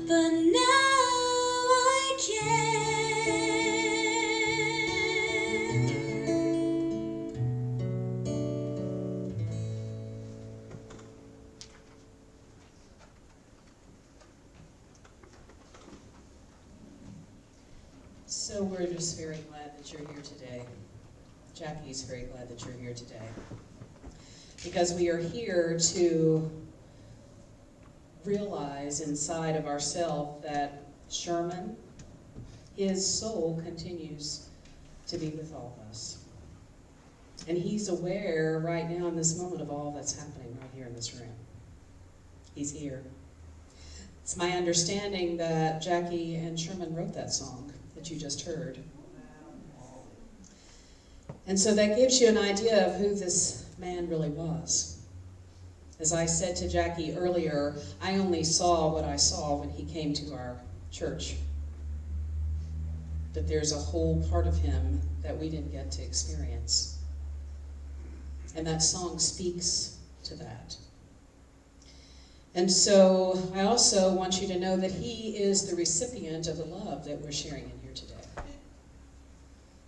but now I can. So we're just very glad that you're here today. Jackie's very glad that you're here today. Because we are here to realize inside of ourselves that Sherman, his soul continues to be with all of us. And he's aware right now in this moment of all that's happening right here in this room. He's here. It's my understanding that Jackie and Sherman wrote that song that you just heard. And so that gives you an idea of who this man really was. As I said to Jackie earlier, I only saw what I saw when he came to our church. But there's a whole part of him that we didn't get to experience. And that song speaks to that. And so I also want you to know that he is the recipient of the love that we're sharing in here today.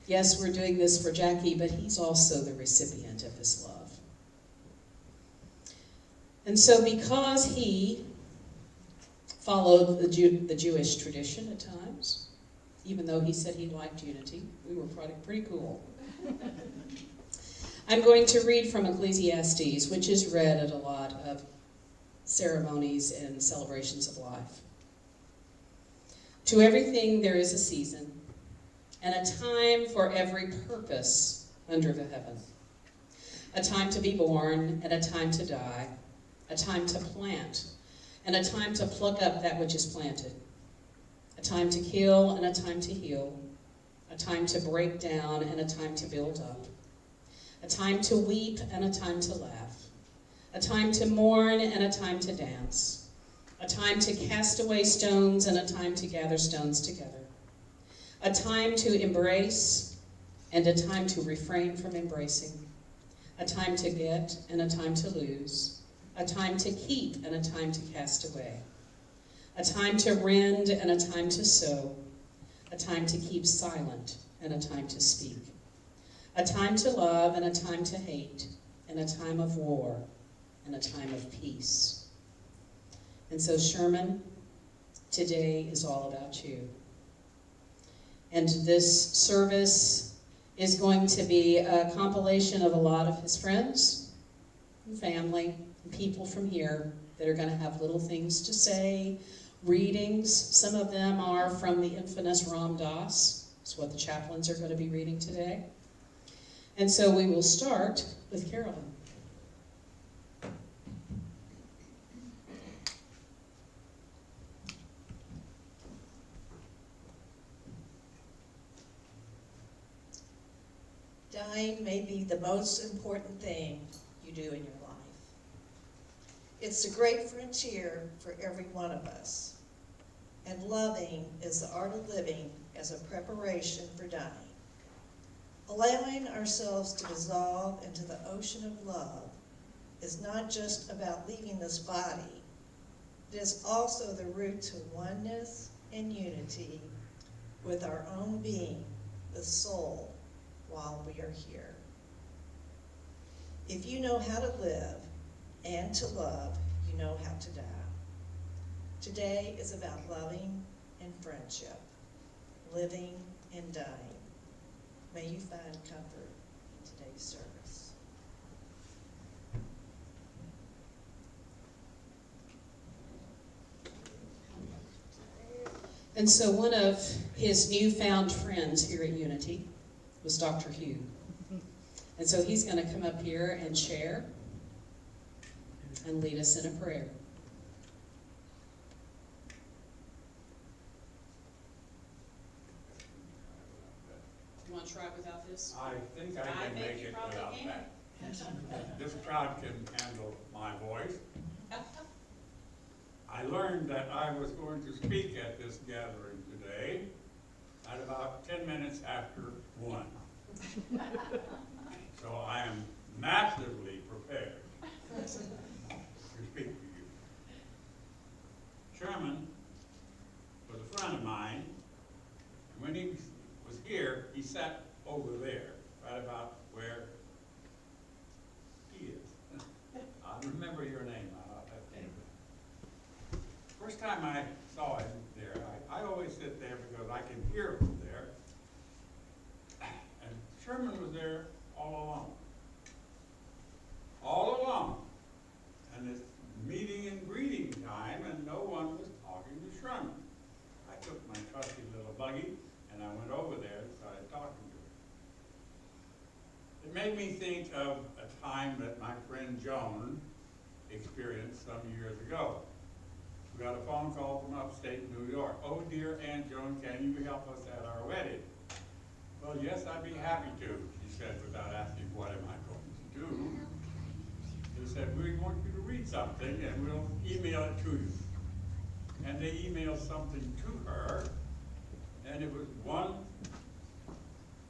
Yes, we're doing this for Jackie, but he's also the recipient of this love. And so because he followed the Jewish tradition at times, even though he said he liked unity, we were pretty cool. I'm going to read from Ecclesiastes, which is read at a lot of ceremonies and celebrations of life. To everything there is a season, and a time for every purpose under the heaven. A time to be born, and a time to die. A time to plant, and a time to pluck up that which is planted. A time to kill, and a time to heal. A time to break down, and a time to build up. A time to weep, and a time to laugh. A time to mourn, and a time to dance. A time to cast away stones, and a time to gather stones together. A time to embrace, and a time to refrain from embracing. A time to get, and a time to lose. A time to keep, and a time to cast away. A time to rend, and a time to sow. A time to keep silent, and a time to speak. A time to love, and a time to hate. And a time of war, and a time of peace. And so, Sherman, today is all about you. And this service is going to be a compilation of a lot of his friends and family and people from here that are going to have little things to say, readings. Some of them are from the infamous Ram Dass. That's what the chaplains are going to be reading today. And so we will start with Carolyn. Dying may be the most important thing you do in your life. It's the great frontier for every one of us. And loving is the art of living as a preparation for dying. Allowing ourselves to dissolve into the ocean of love is not just about leaving this body. It is also the route to oneness and unity with our own being, the soul, while we are here. If you know how to live and to love, you know how to die. Today is about loving and friendship, living and dying. May you find comfort in today's service. And so one of his newfound friends here at Unity was Dr. Hugh. And so he's going to come up here and share and lead us in a prayer. You want to try it without this? I think I can make it without that. This crowd can handle my voice. I learned that I was going to speak at this gathering today at about 10 minutes after 1. So I am massively prepared to speak to you. Sherman sat over there, right about where he is. I remember your name. First time I saw him there, I always sit there because I can hear from there. And Sherman was there all alone. All alone. And it's meeting and greeting time, and no one was talking to Sherman. I took my trusty little buggy, and I went over there and started talking to him. It made me think of a time that my friend Joan experienced some years ago. We got a phone call from upstate New York. "Oh dear Aunt Joan, can you help us at our wedding?" "Well, yes, I'd be happy to," she said without asking what am I going to do. He said, "We want you to read something and we'll email it to you." And they emailed something to her, and it was one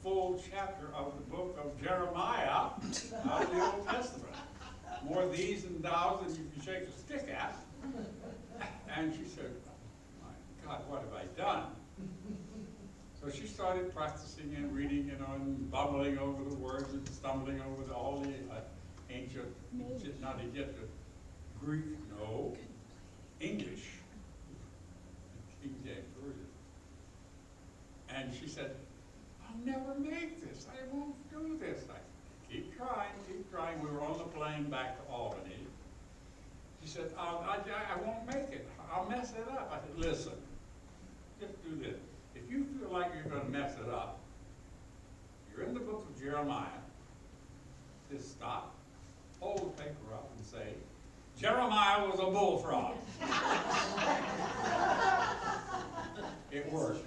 full chapter of the book of Jeremiah out of the Old Testament. More these and thous than you can shake a stick at. And she said, "Oh my God, what have I done?" So she started practicing and reading, and bubbling over the words and stumbling over all the ancient, not Egyptian, Greek, no, English, King James Version. And she said, "I'll never make this. I won't do this." I said, keep trying. We were on the plane back to Albany. She said, I won't make it. I'll mess it up." I said, "Listen, just do this. If you feel like you're going to mess it up, you're in the book of Jeremiah. Just stop, hold the paper up and say, 'Jeremiah was a bullfrog.'" It worked.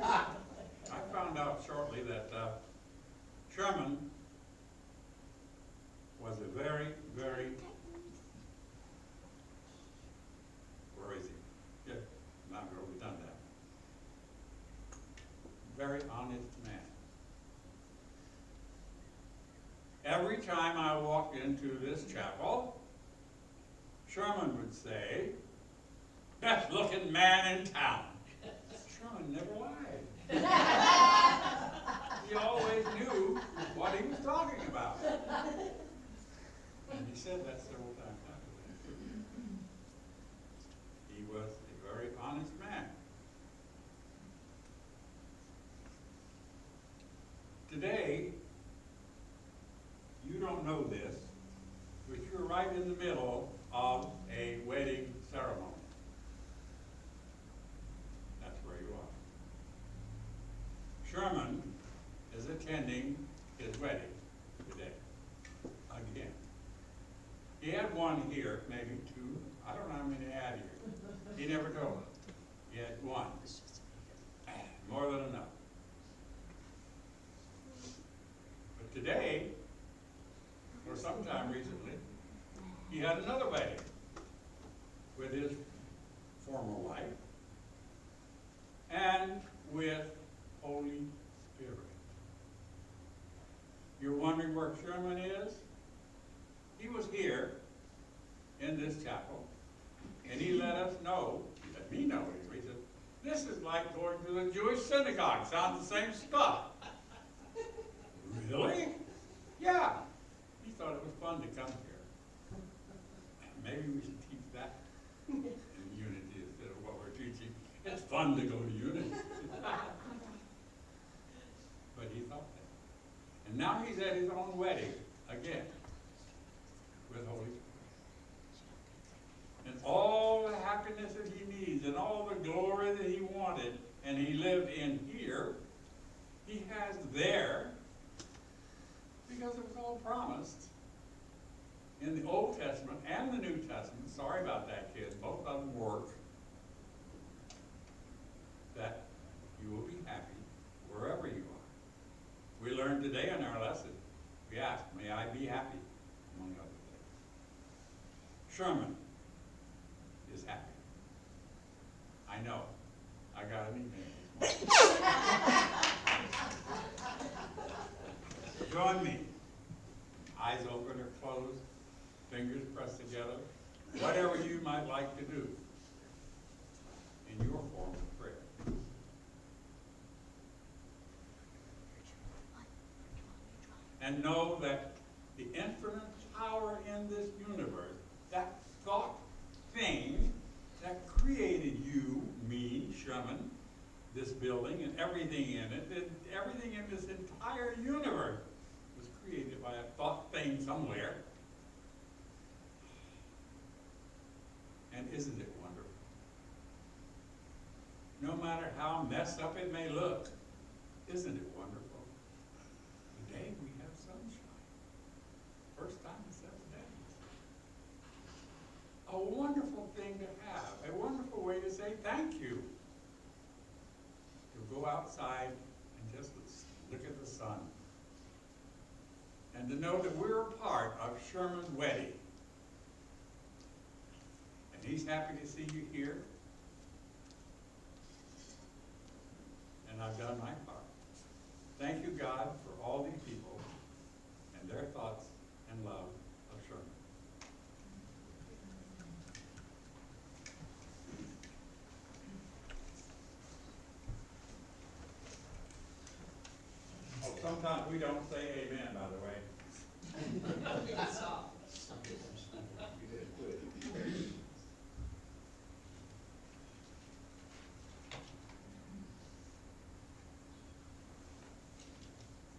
I found out shortly that Sherman was a very, very, where is he? Yeah, not real redundant. Very honest man. Every time I walked into this chapel, Sherman would say, "Best looking man in town." Sherman never lied. He always knew what he was talking about. And he said that several times after that. He was a very honest man. Today, you don't know this, but you're right in the middle of a wedding ceremony. That's where you are. Sherman is attending his wedding today, again. He had one here, maybe two. I don't know how many he had here. He never told us. He had one. More than enough. But today, or sometime recently, he had another wedding with his former wife and with Holy Spirit. You're wondering where Sherman is? He was here in this chapel, and he let us know, he let me know, he said, "This is like going to the Jewish synagogue. Sounds the same stuff." Really? Yeah. He thought it was fun to come here. Maybe we should teach that in unity instead of what we're teaching. It's fun to go to unity. But he thought that. And now he's at his own wedding again with Holy Spirit. And all the happiness that he needs and all the glory that he wanted and he lived in here, he has there, because it was all promised in the Old Testament and the New Testament. Sorry about that, kids. Both of them work. That you will be happy wherever you are. We learned today in our lesson, we asked, "May I be happy?" among other things. Sherman is happy. I know. I got an email this morning. Join me. Eyes open or closed, fingers pressed together, whatever you might like to do in your form of prayer. and know that the infinite power in this universe, that thought thing that created you, me, Sherman, this building and everything in it, and everything in this entire universe was created by a thought thing somewhere. And isn't it wonderful? No matter how messed up it may look, isn't it wonderful? Today we have sunshine. First time in 7 days. A wonderful thing to have, a wonderful way to say thank you. To go outside and just look at the sun. And to know that we're a part of Sherman's wedding. And he's happy to see you here. And I've done my part. Thank you, God, for all these people and their thoughts and love of Sherman. Oh, sometimes we don't say amen, by the way.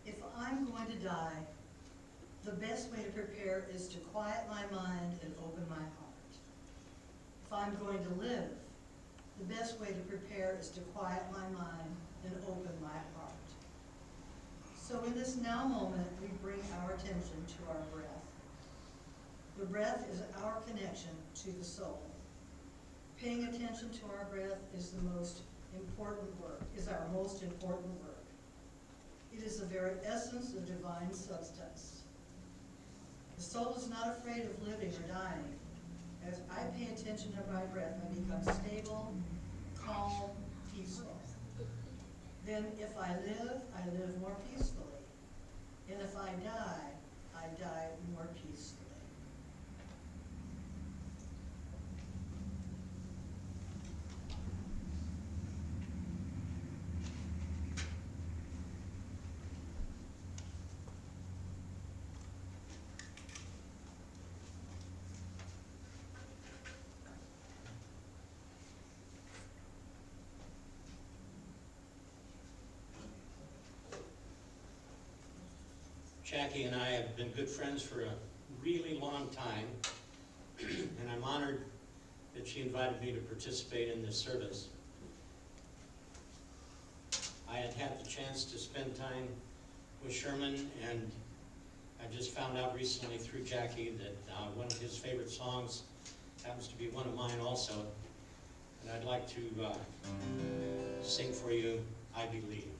If I'm going to die, the best way to prepare is to quiet my mind and open my heart. If I'm going to live, the best way to prepare is to quiet my mind and open my heart. So in this now moment, we bring our attention to our breath. The breath is our connection to the soul. Paying attention to our breath is our most important work. It is the very essence of divine substance. The soul is not afraid of living or dying. As I pay attention to my breath, I become stable, calm, peaceful. Then if I live more peacefully. And if I die more peacefully. Jackie and I have been good friends for a really long time, and I'm honored that she invited me to participate in this service. I had had the chance to spend time with Sherman, and I just found out recently through Jackie that one of his favorite songs happens to be one of mine also, and I'd like to sing for you, I Believe.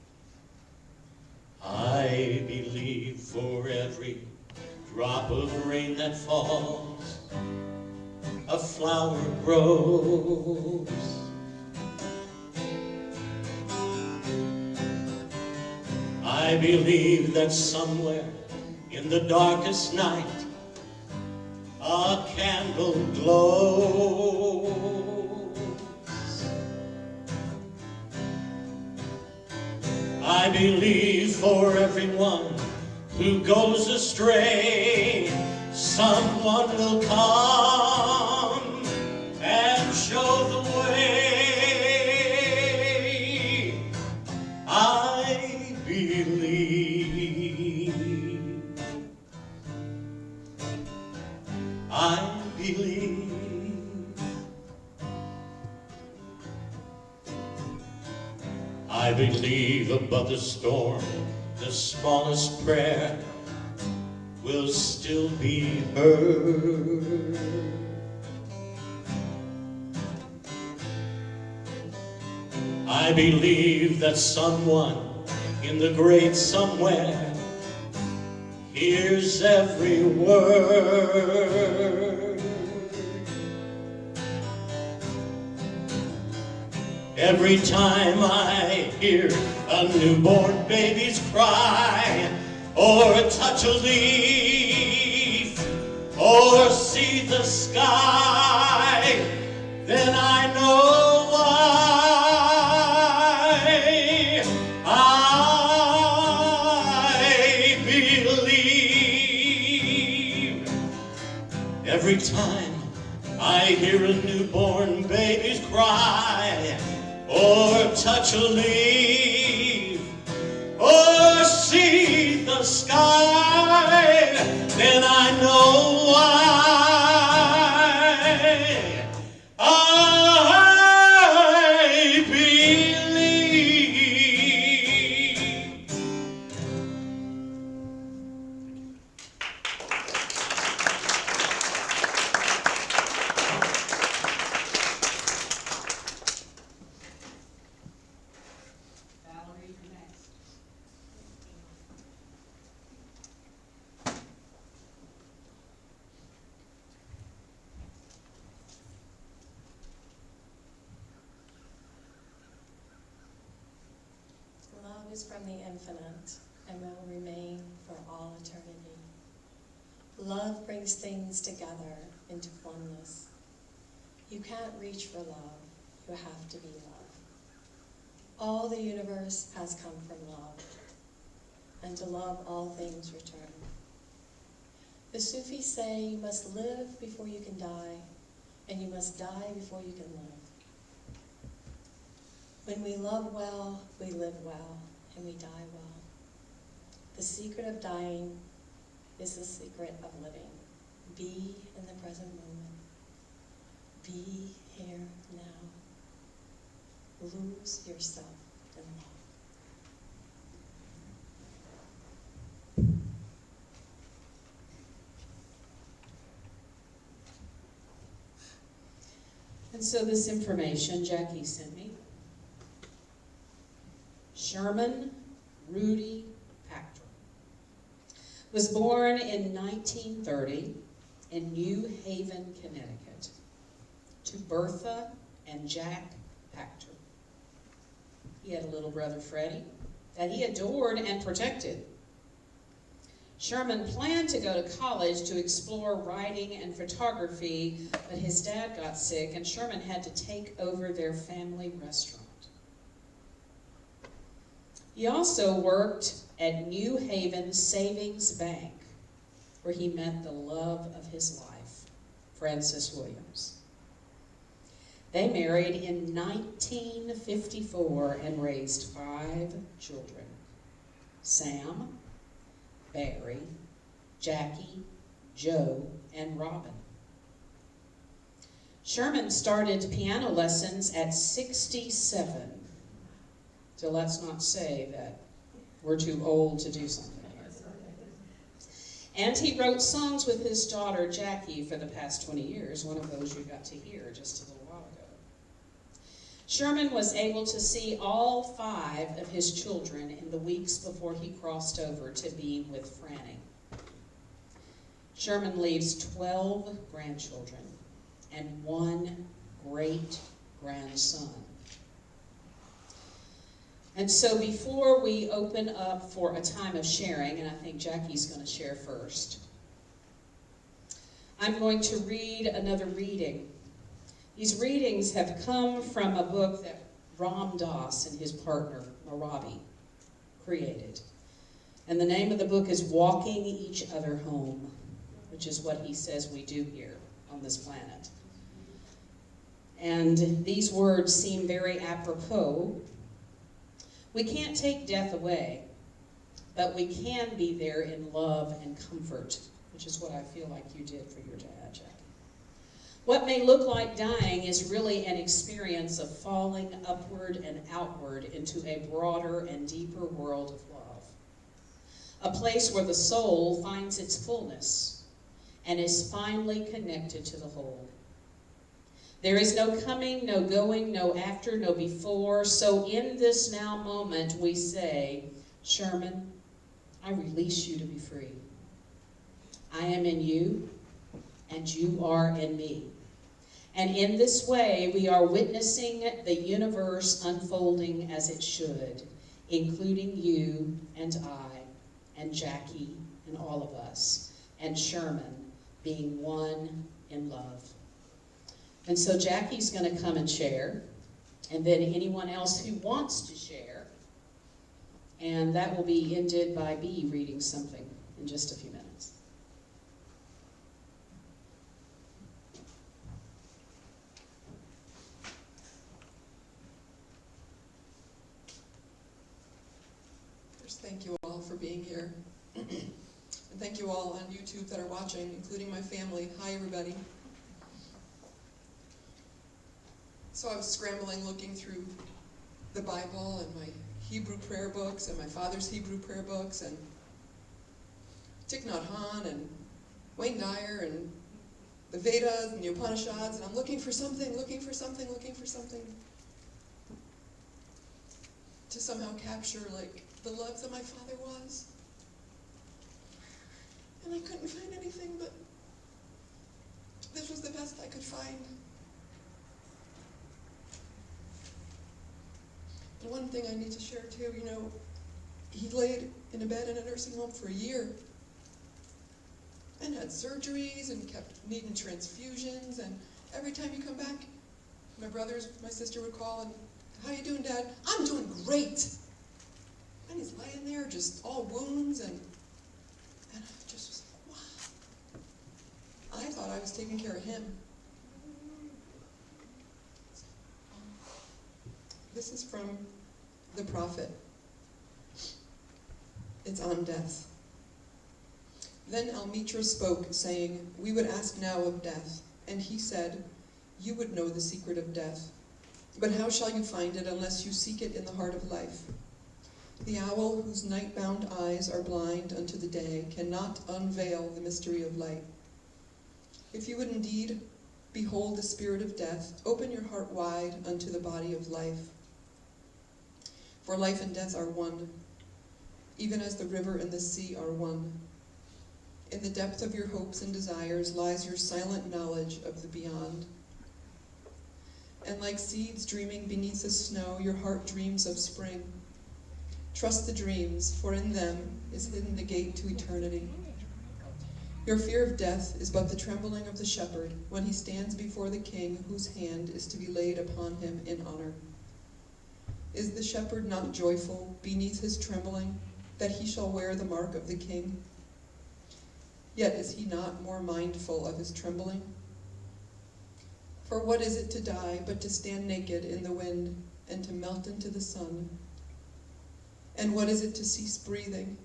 I believe for every drop of rain that falls, a flower grows. I believe that somewhere in the darkest night, a candle glows. I believe for everyone who goes astray, someone will come and show the way. I believe. I believe. I believe above the storm, the smallest prayer will still be heard. I believe that someone in the great somewhere hears every word. Every time I hear a newborn baby's cry, or touch a leaf, or see the sky, then I know why I believe. eye, or touch a leaf, or see the sky, then I know why I believe. Valerie, you're next. Love is from the infinite and will remain for all eternity. Love brings things together into oneness. You can't reach for love, you have to be love. All the universe has come from love, and to love all things return. The Sufis say you must live before you can die, and you must die before you can live. When we love well, we live well, and we die well. The secret of dying is the secret of living. Be in the present moment. Be here now. Lose yourself in love. And so this information Jackie sent me. Sherman Rudy Packtor was born in 1930 in New Haven, Connecticut, to Bertha and Jack Packtor. He had a little brother, Freddie, that he adored and protected. Sherman planned to go to college to explore writing and photography, but his dad got sick and Sherman had to take over their family restaurant. He also worked at New Haven Savings Bank, where he met the love of his life, Frances Williams. They married in 1954 and raised 5 children: Sam, Barry, Jackie, Joe, and Robin. Sherman started piano lessons at 67. So let's not say that we're too old to do something. And he wrote songs with his daughter Jackie for the past 20 years. One of those you got to hear just a little while ago. Sherman was able to see all 5 of his children in the weeks before he crossed over to being with Franny. Sherman leaves 12 grandchildren and 1 great-grandson. And so before we open up for a time of sharing, and I think Jackie's going to share first, I'm going to read another reading. These readings have come from a book that Ram Dass and his partner, Maravi, created. And the name of the book is Walking Each Other Home, which is what he says we do here on this planet. And these words seem very apropos. We can't take death away, but we can be there in love and comfort, which is what I feel like you did for your dad, Jackie. What may look like dying is really an experience of falling upward and outward into a broader and deeper world of love. A place where the soul finds its fullness and is finally connected to the whole. There is no coming, no going, no after, no before. So in this now moment we say, Sherman, I release you to be free. I am in you, and you are in me. And in this way we are witnessing the universe unfolding as it should, including you and I, and Jackie, and all of us, and Sherman being one in love. And so Jackie's going to come and share, and then anyone else who wants to share, and that will be ended by B reading something in just a few minutes. Just thank you all for being here. And thank you all on YouTube that are watching, including my family. Hi, everybody. So I was scrambling, looking through the Bible and my Hebrew prayer books and my father's Hebrew prayer books and Thich Nhat Hanh and Wayne Dyer and the Vedas and the Upanishads, and I'm looking for something to somehow capture like the love that my father was. And I couldn't find anything, but this was the best I could find. And one thing I need to share too, he laid in a bed in a nursing home for a year and had surgeries and kept needing transfusions, and every time you come back, my sister would call and, "How you doing, Dad?" "I'm doing great." And he's laying there, just all wounds, and I just was like, wow. I thought I was taking care of him. This is from the prophet. It's on death. Then Almitra spoke, saying, "We would ask now of death." And he said, "You would know the secret of death. But how shall you find it unless you seek it in the heart of life? The owl whose night-bound eyes are blind unto the day cannot unveil the mystery of light. If you would indeed behold the spirit of death, open your heart wide unto the body of life. For life and death are one, even as the river and the sea are one. In the depth of your hopes and desires lies your silent knowledge of the beyond. And like seeds dreaming beneath the snow, your heart dreams of spring. Trust the dreams, for in them is hidden the gate to eternity. Your fear of death is but the trembling of the shepherd when he stands before the king whose hand is to be laid upon him in honor. Is the shepherd not joyful beneath his trembling that he shall wear the mark of the king? Yet is he not more mindful of his trembling? For what is it to die but to stand naked in the wind and to melt into the sun? And what is it to cease breathing?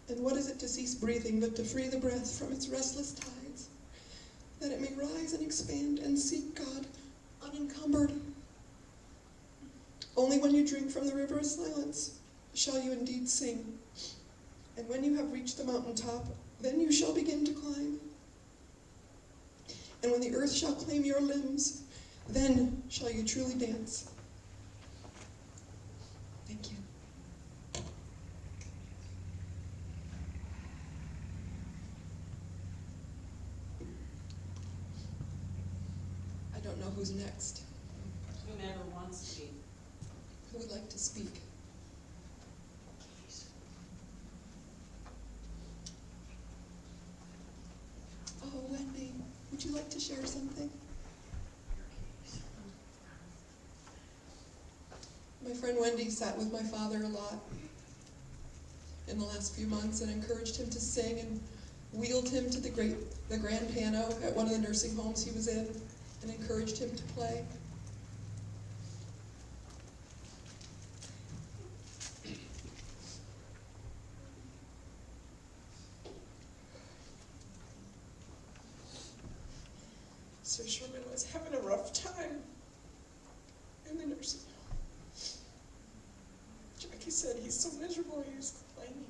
And what is it to cease breathing but to free the breath from its restless tides, that it may rise and expand and seek God unencumbered? Only when you drink from the river of silence shall you indeed sing. And when you have reached the mountaintop, then you shall begin to climb. And when the earth shall claim your limbs, then shall you truly dance. Thank you. I don't know who's next. Whomever wants to be. Who would like to speak? Oh, Wendy, would you like to share something? My friend Wendy sat with my father a lot in the last few months and encouraged him to sing and wheeled him to the grand piano at one of the nursing homes he was in and encouraged him to play. So Sherman was having a rough time in the nursing home. Jackie said he's so miserable, he was complaining.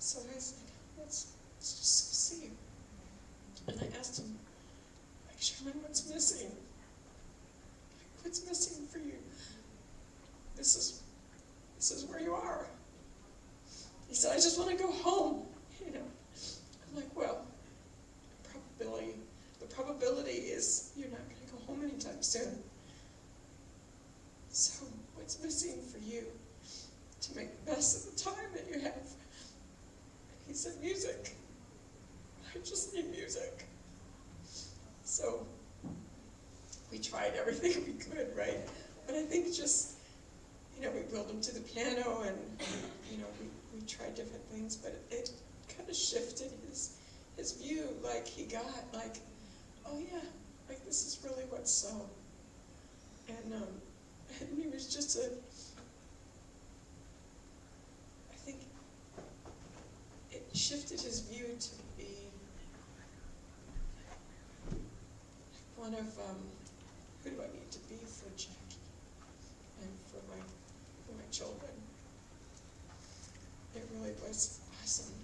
So I said, let's just see him. And I asked him, like, Sherman, what's missing? Like, what's missing for you? This is where you are. He said, I just want to go home. I'm like, well, the probability is you're not going to go home anytime soon. So what's missing for you to make the best of the time that you have? He said, music. I just need music. So we tried everything we could, right? But I think just, we pulled him to the piano and, we tried different things, but it kind of shifted his view. Like, he got like, oh yeah, like this is really what's so. And he was just I think it shifted his view to be one of, who do I need to be for Jackie and for my children. It really was awesome.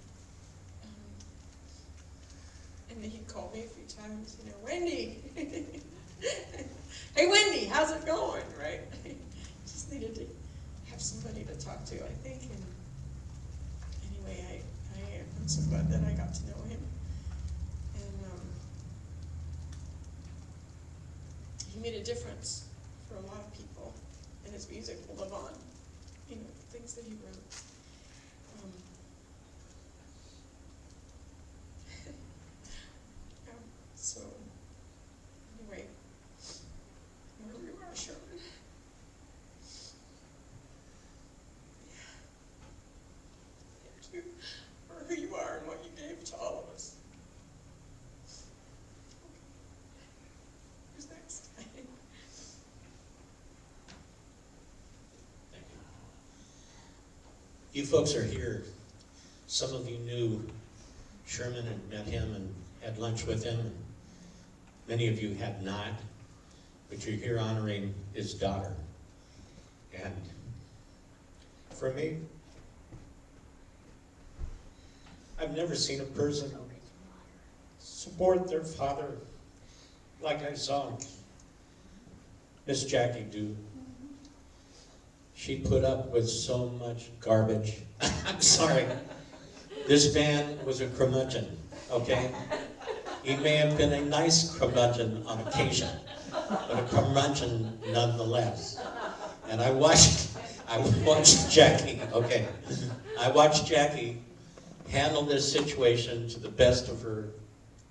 And then he called me a few times, Wendy. Hey Wendy, how's it going, right? Just needed to have somebody to talk to, I think. And anyway, I'm so glad that I got to know him. And he made a difference for a lot of people, and his music will live on. Things that he wrote. So, anyway, where you are, Sherman. Thank you for who you are and what you gave to all of us. Who's next? Thank you. You folks are here. Some of you knew Sherman and met him and had lunch with him. Many of you have not, but you're here honoring his daughter. And for me, I've never seen a person support their father like I saw Miss Jackie do. She put up with so much garbage. I'm sorry. This man was a curmudgeon, okay? He may have been a nice curmudgeon on occasion, but a curmudgeon nonetheless. And I watched Jackie, okay. I watched Jackie handle this situation to the best of her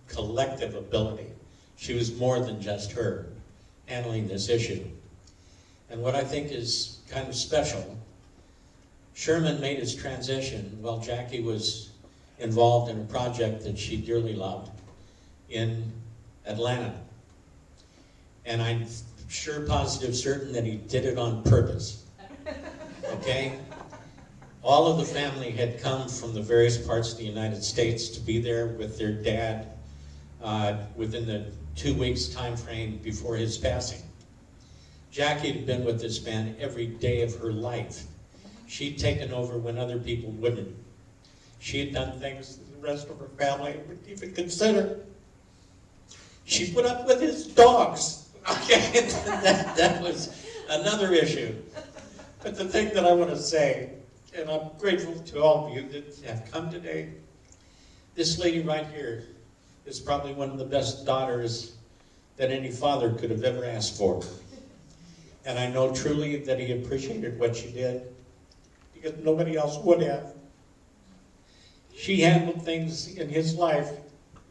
collective ability. She was more than just her handling this issue. And what I think is kind of special, Sherman made his transition while Jackie was involved in a project that she dearly loved in Atlanta. And I'm sure, positive, certain that he did it on purpose. Okay? All of the family had come from the various parts of the United States to be there with their dad within the 2 weeks time frame before his passing. Jackie had been with this man every day of her life. She'd taken over when other people wouldn't. She had done things that the rest of her family wouldn't even consider. She put up with his dogs. Okay, that was another issue. But the thing that I want to say, and I'm grateful to all of you that have come today, this lady right here is probably one of the best daughters that any father could have ever asked for. And I know truly that he appreciated what she did, because nobody else would have. She handled things in his life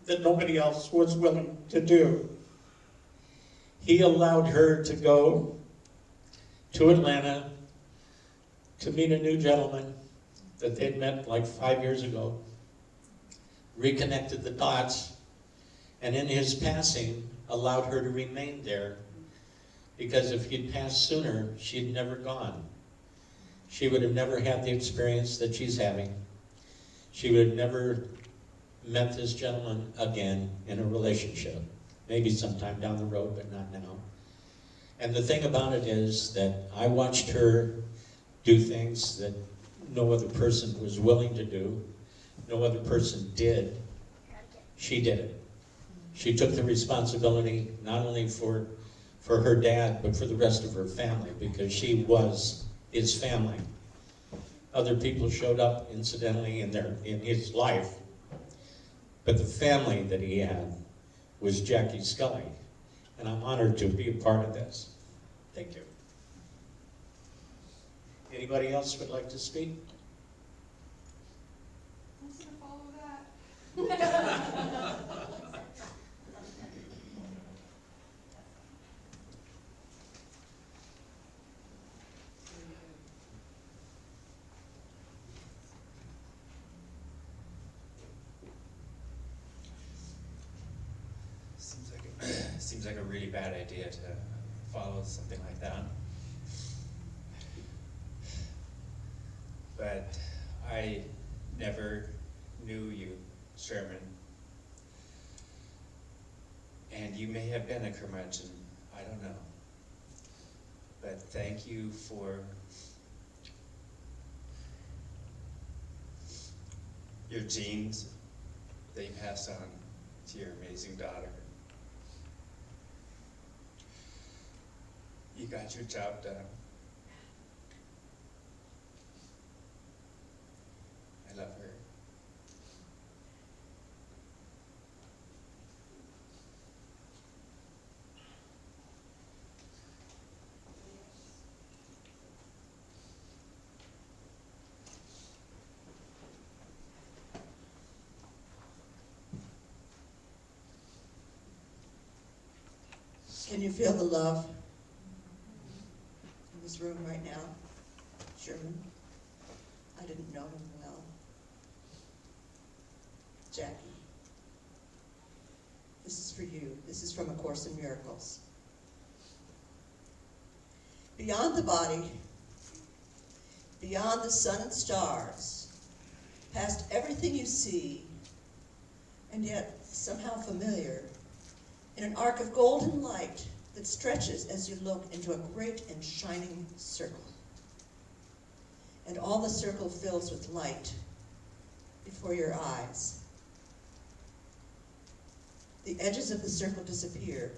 that nobody else was willing to do. He allowed her to go to Atlanta to meet a new gentleman that they'd met like 5 years ago, reconnected the dots, and in his passing allowed her to remain there, because if he'd passed sooner, she'd never gone. She would have never had the experience that she's having. She would have never met this gentleman again in a relationship. Maybe sometime down the road, but not now. And the thing about it is that I watched her do things that no other person was willing to do, no other person did. She did it. She took the responsibility not only for her dad, but for the rest of her family, because she was his family. Other people showed up incidentally in his life, but the family that he had was Jackie Scully, and I'm honored to be a part of this. Thank you. Anybody else would like to speak? Who's gonna follow that? seems like a really bad idea to follow something like that. But I never knew you, Sherman. And you may have been a curmudgeon, I don't know. But thank you for your genes that you passed on to your amazing daughter. You got your job done. I love her. Can you feel the love in this room right now? Sherman? I didn't know him well. Jackie, this is for you. This is from A Course in Miracles. Beyond the body, beyond the sun and stars, past everything you see, and yet somehow familiar, in an arc of golden light that stretches as you look into a great and shining circle. And all the circle fills with light before your eyes. The edges of the circle disappear,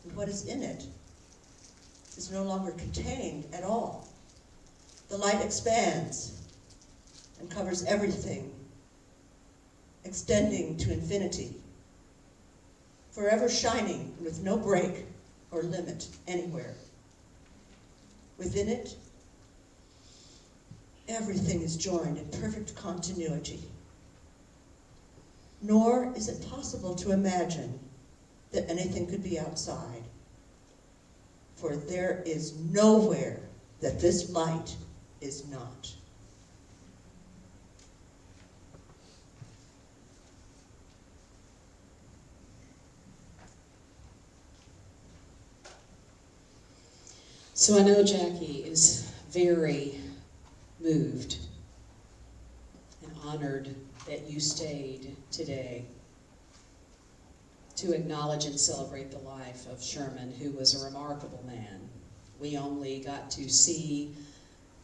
and what is in it is no longer contained at all. The light expands and covers everything, extending to infinity, forever shining with no break or limit anywhere. Within it, everything is joined in perfect continuity. Nor is it possible to imagine that anything could be outside, for there is nowhere that this light is not. So I know Jackie is very moved and honored that you stayed today to acknowledge and celebrate the life of Sherman, who was a remarkable man. We only got to see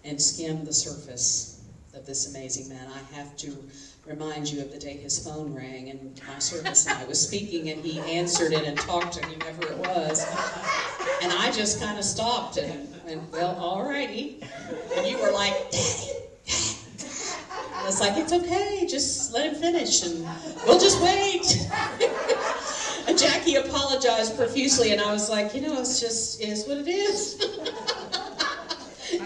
and skim the surface of this amazing man. I have to remind you of the day his phone rang and my service and I was speaking and he answered it and talked to whomever it was. And I just kind of stopped and well, all righty. And you were like, Daddy. I was like, it's okay, just let him finish and we'll just wait. And Jackie apologized profusely and I was like, it's just is what it is.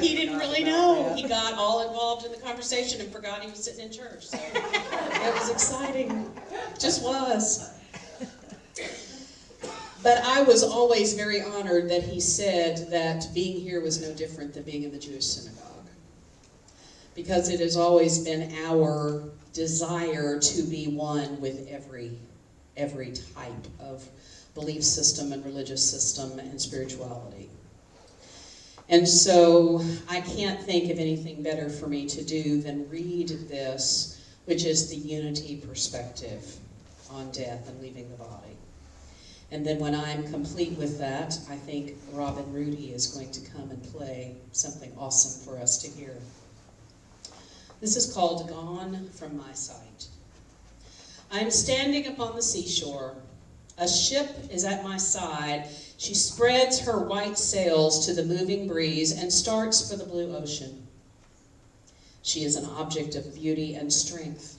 He didn't really know. He got all involved in the conversation and forgot he was sitting in church. So it was exciting. Just was. But I was always very honored that he said that being here was no different than being in the Jewish synagogue. Because it has always been our desire to be one with every type of belief system and religious system and spirituality. And so I can't think of anything better for me to do than read this, which is the unity perspective on death and leaving the body. And then when I'm complete with that, I think Robin Rudy is going to come and play something awesome for us to hear. This is called Gone From My Sight. I am standing upon the seashore. A ship is at my side. She spreads her white sails to the moving breeze and starts for the blue ocean. She is an object of beauty and strength.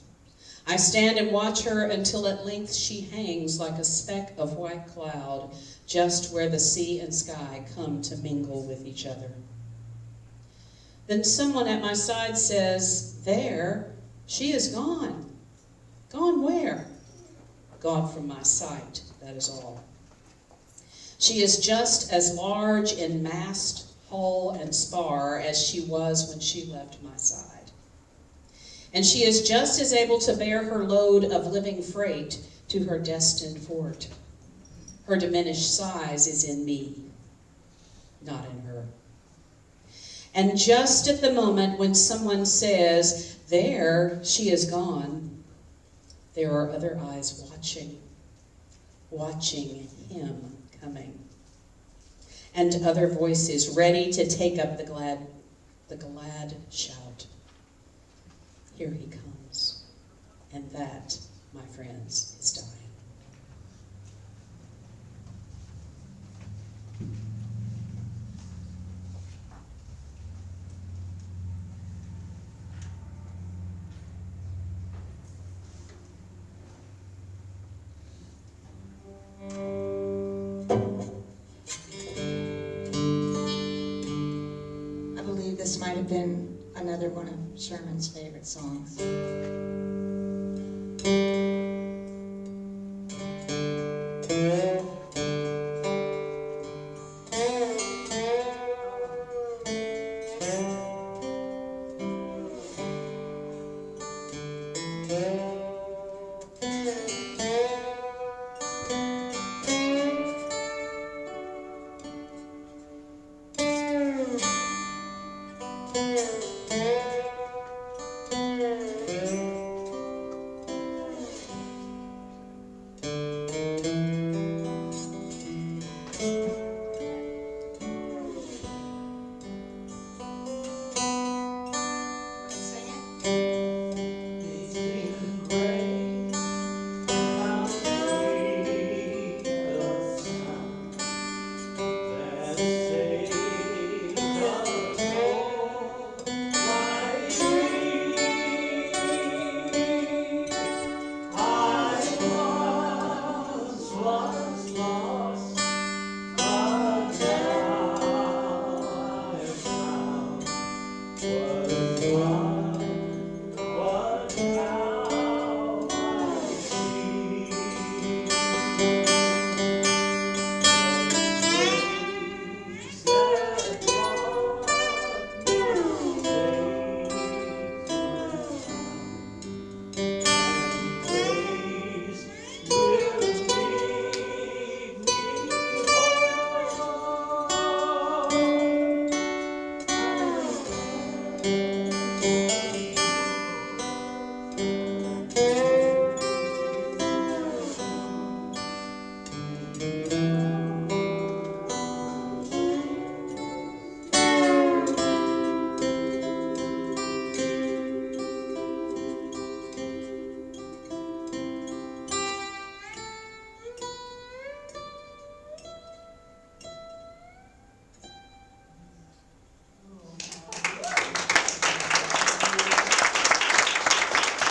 I stand and watch her until at length she hangs like a speck of white cloud just where the sea and sky come to mingle with each other. Then someone at my side says, there, she is gone. Gone where? Gone from my sight, that is all. She is just as large in mast, hull, and spar as she was when she left my side. And she is just as able to bear her load of living freight to her destined port. Her diminished size is in me, not in her. And just at the moment when someone says, there, she is gone, there are other eyes watching him coming. And other voices ready to take up the glad shout. Here he comes. And that, my friends, is dying. I believe this might have been another one of Sherman's favorite songs.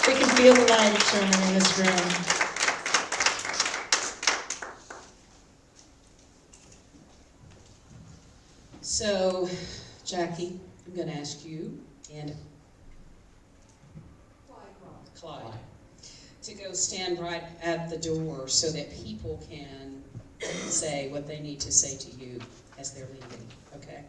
We can feel the light of Sherman in this room. So, Jackie, I'm going to ask you and Clyde to go stand right at the door so that people can say what they need to say to you as they're leaving, okay?